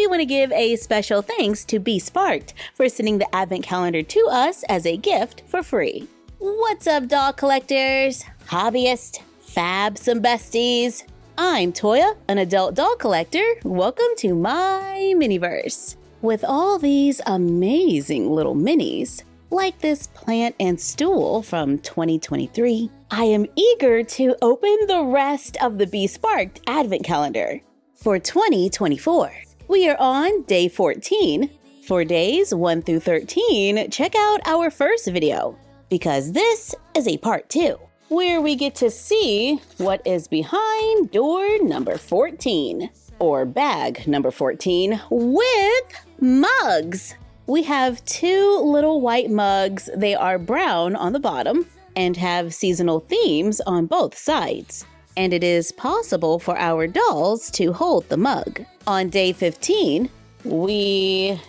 we want to give a special thanks to Be Sparked for sending the advent calendar to us as a gift for free. What's up, doll collectors, hobbyists, fabs, and besties? I'm Toya, an adult doll collector. Welcome to my miniverse. With all these amazing little minis, like this plant and stool from 2023, I am eager to open the rest of the Be Sparked advent calendar for 2024. We are on day 14. For days 1 through 13, check out our first video, because this is a part 2, where we get to see what is behind door number 14, or bag number 14, with mugs. We have 2 little white mugs. They are brown on the bottom and have seasonal themes on both sides. And it is possible for our dolls to hold the mug. On day 15, we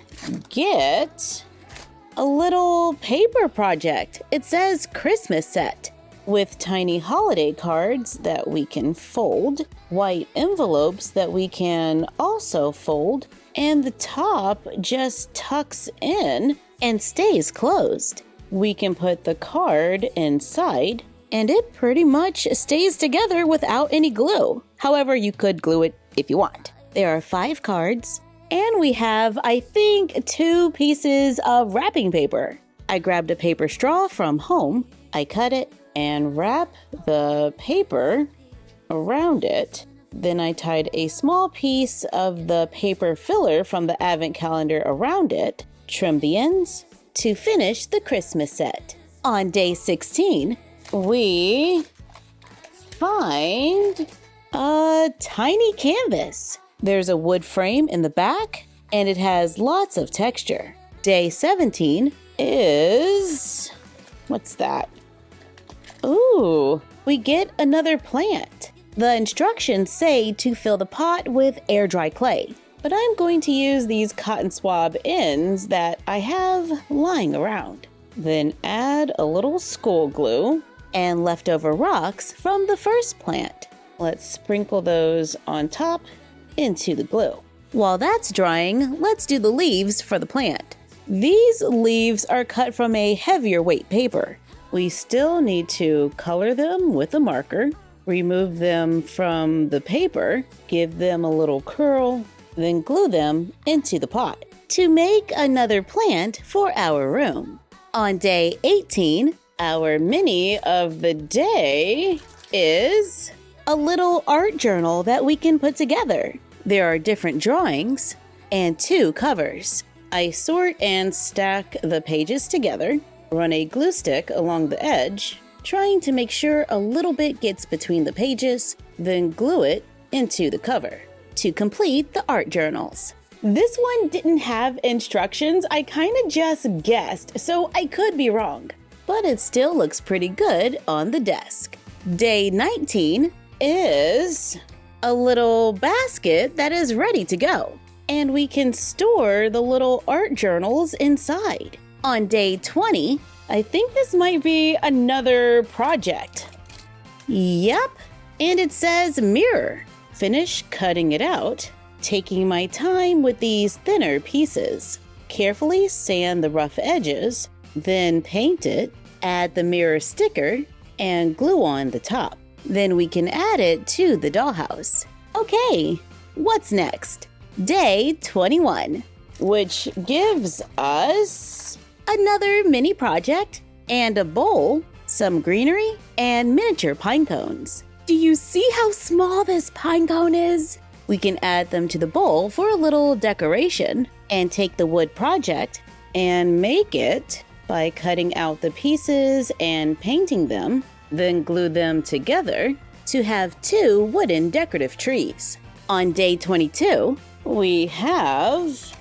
get a little paper project. It says Christmas set, with tiny holiday cards that we can fold, white envelopes that we can also fold, and the top just tucks in and stays closed. We can put the card inside, and it pretty much stays together without any glue. However, you could glue it if you want. There are 5 cards, and we have, I think, 2 pieces of wrapping paper. I grabbed a paper straw from home. I cut it and wrap the paper around it. Then I tied a small piece of the paper filler from the advent calendar around it, trimmed the ends to finish the Christmas set. On day 16, we find a tiny canvas. There's a wood frame in the back, and it has lots of texture. Day 17 is... what's that? Ooh, we get another plant. The instructions say to fill the pot with air dry clay, but I'm going to use these cotton swab ends that I have lying around. Then add a little school glue and leftover rocks from the first plant. Let's sprinkle those on top into the glue. While that's drying, let's do the leaves for the plant. These leaves are cut from a heavier weight paper. We still need to color them with a marker, remove them from the paper, give them a little curl, then glue them into the pot to make another plant for our room. On day 18, our mini of the day is a little art journal that we can put together. There are different drawings and 2 covers. I sort and stack the pages together, run a glue stick along the edge, trying to make sure a little bit gets between the pages, then glue it into the cover to complete the art journals. This one didn't have instructions. I kind of just guessed, so I could be wrong, but it still looks pretty good on the desk. Day 19 is a little basket that is ready to go, and we can store the little art journals inside. On day 20, I think this might be another project. Yep, and it says mirror. Finish cutting it out, taking my time with these thinner pieces. Carefully sand the rough edges, then paint it, add the mirror sticker, and glue on the top. Then we can add it to the dollhouse. Okay, what's next? Day 21, which gives us another mini project and a bowl, some greenery, and miniature pine cones. Do you see how small this pine cone is? We can add them to the bowl for a little decoration and take the wood project and make it by cutting out the pieces and painting them, then glue them together to have 2 wooden decorative trees. On day 22, we have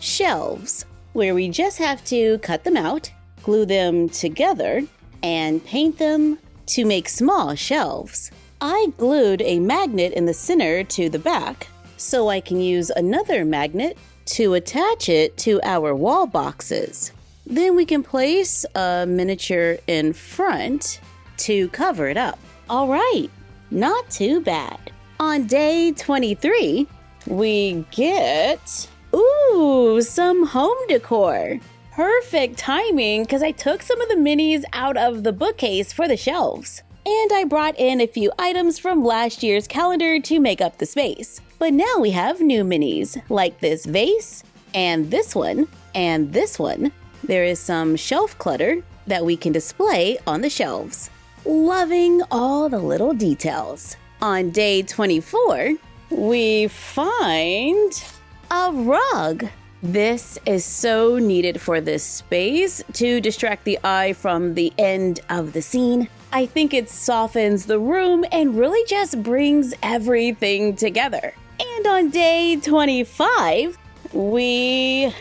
shelves, where we just have to cut them out, glue them together, and paint them to make small shelves. I glued a magnet in the center to the back, so I can use another magnet to attach it to our wall boxes. Then we can place a miniature in front to cover it up. All right, not too bad. On day 23, we get Ooh, some home decor. Perfect timing because I took some of the minis out of the bookcase for the shelves. And I brought in a few items from last year's calendar to make up the space. But now we have new minis, like this vase, and this one, and this one. There is some shelf clutter that we can display on the shelves. Loving all the little details. On day 24, we find a rug. This is so needed for this space to distract the eye from the end of the scene. I think it softens the room and really just brings everything together. And on day 25, we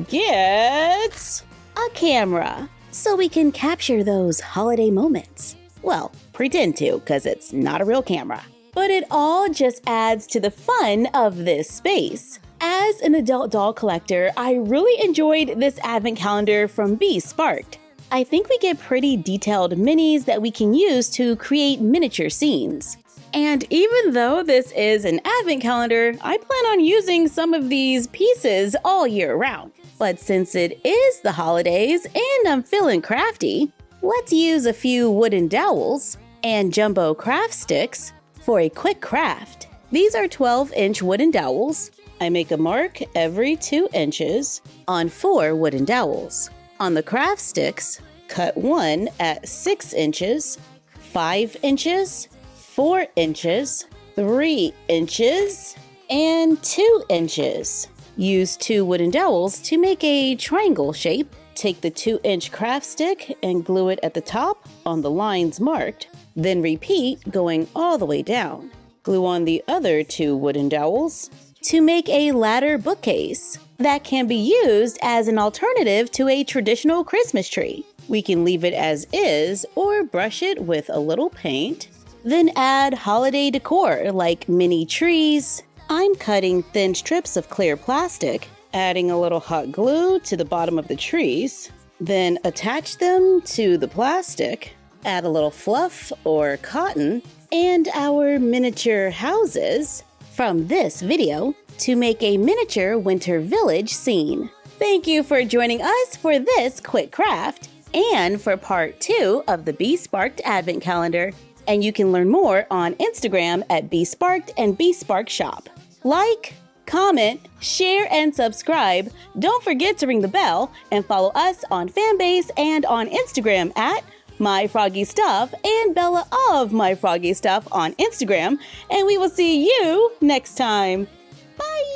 get a camera so we can capture those holiday moments. Well, pretend to, because it's not a real camera. But it all just adds to the fun of this space. As an adult doll collector, I really enjoyed this advent calendar from Be Sparked. I think we get pretty detailed minis that we can use to create miniature scenes. And even though this is an advent calendar, I plan on using some of these pieces all year round. But since it is the holidays and I'm feeling crafty, let's use a few wooden dowels and jumbo craft sticks for a quick craft. These are 12-inch wooden dowels. I make a mark every 2 inches on 4 wooden dowels. On the craft sticks, cut one at 6 inches, 5 inches, 4 inches, 3 inches, and 2 inches. Use 2 wooden dowels to make a triangle shape. Take the 2-inch craft stick and glue it at the top on the lines marked. Then repeat going all the way down. Glue on the other 2 wooden dowels to make a ladder bookcase that can be used as an alternative to a traditional Christmas tree. We can leave it as is or brush it with a little paint. Then add holiday decor like mini trees. I'm cutting thin strips of clear plastic, adding a little hot glue to the bottom of the trees. Then attach them to the plastic. Add a little fluff or cotton and our miniature houses from this video to make a miniature winter village scene. Thank you for joining us for this quick craft and for part 2 of the Be Sparked Advent Calendar. And you can learn more on Instagram at Be Sparked and Be Sparked Shop. Like, comment, share, and subscribe. Don't forget to ring the bell and follow us on Fanbase and on Instagram at MyFroggyStuff and Bella of MyFroggyStuff on Instagram. And we will see you next time. Bye!